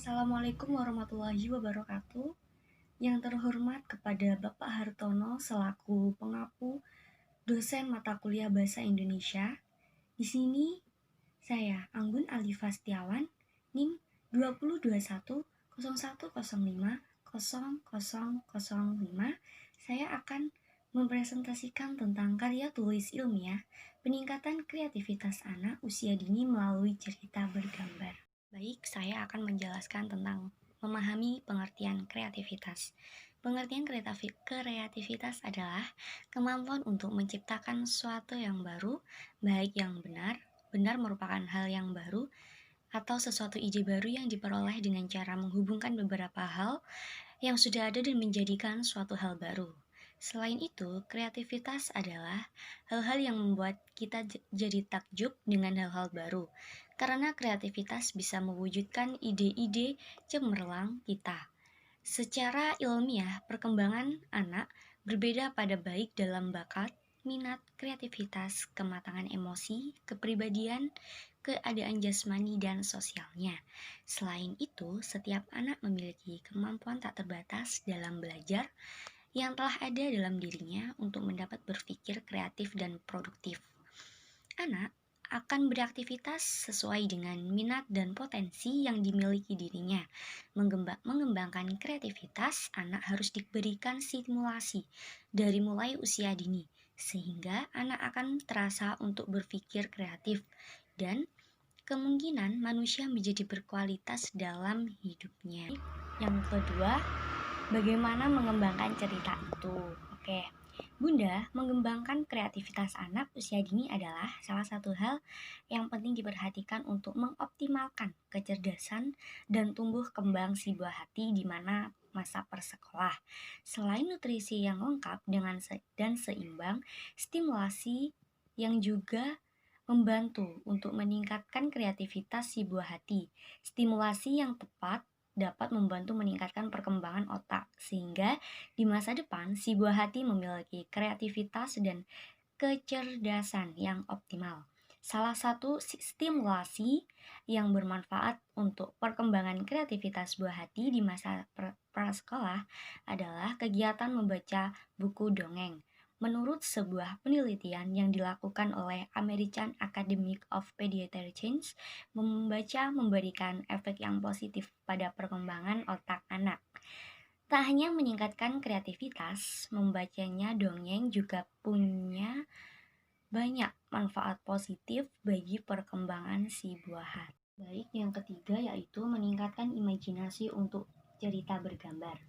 Assalamualaikum warahmatullahi wabarakatuh. Yang terhormat kepada Bapak Hartono selaku pengapu dosen mata kuliah Bahasa Indonesia. Di sini saya Anggun Alifa Setiawan, NIM 202101050005. Saya akan mempresentasikan tentang karya tulis ilmiah peningkatan kreativitas anak usia dini melalui cerita bergambar. Baik, saya akan menjelaskan tentang memahami pengertian kreativitas. Pengertian kreativitas adalah kemampuan untuk menciptakan sesuatu yang baru, baik yang benar merupakan hal yang baru, atau sesuatu ide baru yang diperoleh dengan cara menghubungkan beberapa hal yang sudah ada dan menjadikan suatu hal baru. Selain itu, kreativitas adalah hal-hal yang membuat kita jadi takjub dengan hal-hal baru, karena kreativitas bisa mewujudkan ide-ide cemerlang kita. Secara ilmiah, perkembangan anak berbeda pada baik dalam bakat, minat, kreativitas, kematangan emosi, kepribadian, keadaan jasmani, dan sosialnya. Selain itu, setiap anak memiliki kemampuan tak terbatas dalam belajar yang telah ada dalam dirinya untuk mendapat berpikir kreatif dan produktif. Anak akan beraktivitas sesuai dengan minat dan potensi yang dimiliki dirinya. Mengembangkan kreativitas, anak harus diberikan stimulasi dari mulai usia dini, sehingga anak akan terasa untuk berpikir kreatif dan kemungkinan manusia menjadi berkualitas dalam hidupnya. Yang kedua, bagaimana mengembangkan cerita itu? Oke. Bunda, mengembangkan kreativitas anak usia dini adalah salah satu hal yang penting diperhatikan untuk mengoptimalkan kecerdasan dan tumbuh kembang si buah hati di mana masa persekolah. Selain nutrisi yang lengkap dan seimbang, stimulasi yang juga membantu untuk meningkatkan kreativitas si buah hati. Stimulasi yang tepat dapat membantu meningkatkan perkembangan otak, sehingga di masa depan si buah hati memiliki kreativitas dan kecerdasan yang optimal. Salah satu stimulasi yang bermanfaat untuk perkembangan kreativitas buah hati di masa prasekolah adalah kegiatan membaca buku dongeng. Menurut sebuah penelitian yang dilakukan oleh American Academy of Pediatricians, membaca memberikan efek yang positif pada perkembangan otak anak. Tak hanya meningkatkan kreativitas, membacanya dongeng juga punya banyak manfaat positif bagi perkembangan si buah hati. Baik, yang ketiga yaitu meningkatkan imajinasi untuk cerita bergambar.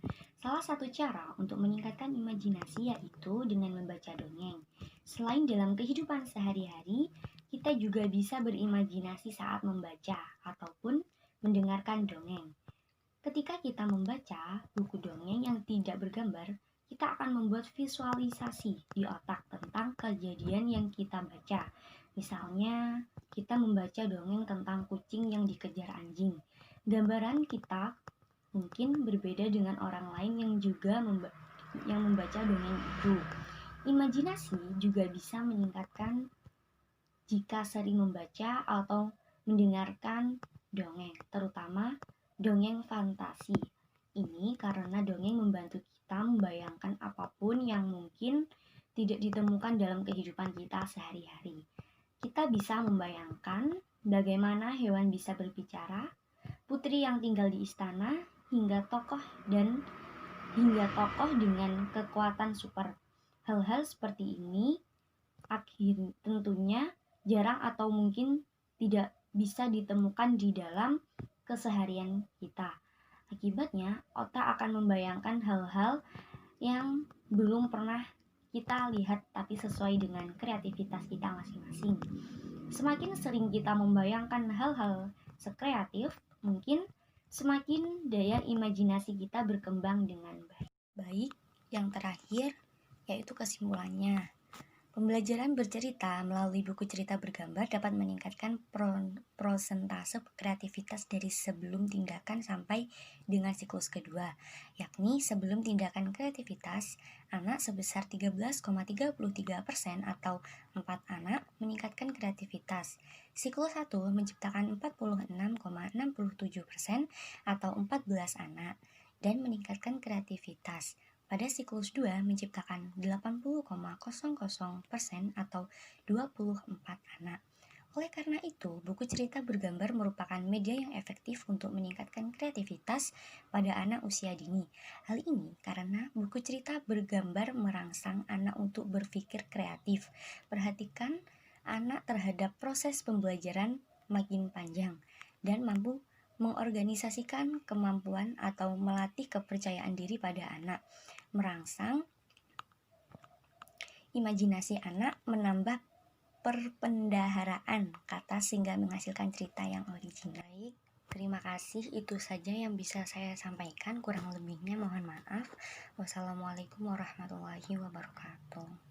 Salah satu cara untuk meningkatkan imajinasi yaitu dengan membaca dongeng. Selain dalam kehidupan sehari-hari, kita juga bisa berimajinasi saat membaca ataupun mendengarkan dongeng. Ketika kita membaca buku dongeng yang tidak bergambar, kita akan membuat visualisasi di otak tentang kejadian yang kita baca. Misalnya, kita membaca dongeng tentang kucing yang dikejar anjing. Gambaran kita mungkin berbeda dengan orang lain yang juga membaca dongeng itu. Imajinasi juga bisa meningkatkan jika sering membaca atau mendengarkan dongeng, terutama dongeng fantasi. Ini karena dongeng membantu kita membayangkan apapun yang mungkin tidak ditemukan dalam kehidupan kita sehari-hari. Kita bisa membayangkan bagaimana hewan bisa berbicara, putri yang tinggal di istana, hingga tokoh dengan kekuatan super. Hal-hal seperti ini tentunya jarang atau mungkin tidak bisa ditemukan di dalam keseharian kita. Akibatnya, otak akan membayangkan hal-hal yang belum pernah kita lihat tapi sesuai dengan kreativitas kita masing-masing. Semakin sering kita membayangkan hal-hal sekreatif, mungkin semakin daya imajinasi kita berkembang dengan baik. Baik, yang terakhir yaitu kesimpulannya. Pembelajaran bercerita melalui buku cerita bergambar dapat meningkatkan prosentase kreativitas dari sebelum tindakan sampai dengan siklus kedua, yakni sebelum tindakan kreativitas, anak sebesar 13,33% atau 4 anak meningkatkan kreativitas. Siklus 1 menciptakan 46,67% atau 14 anak dan meningkatkan kreativitas. Pada siklus 2 menciptakan 80,00% atau 24 anak. Oleh karena itu, buku cerita bergambar merupakan media yang efektif untuk meningkatkan kreativitas pada anak usia dini. Hal ini karena buku cerita bergambar merangsang anak untuk berpikir kreatif. Perhatikan anak terhadap proses pembelajaran makin panjang dan mampu mengorganisasikan kemampuan atau melatih kepercayaan diri pada anak. Merangsang imajinasi anak, menambah perpendaharaan kata sehingga menghasilkan cerita yang original. Baik, terima kasih, itu saja yang bisa saya sampaikan, kurang lebihnya mohon maaf. Wassalamualaikum warahmatullahi wabarakatuh.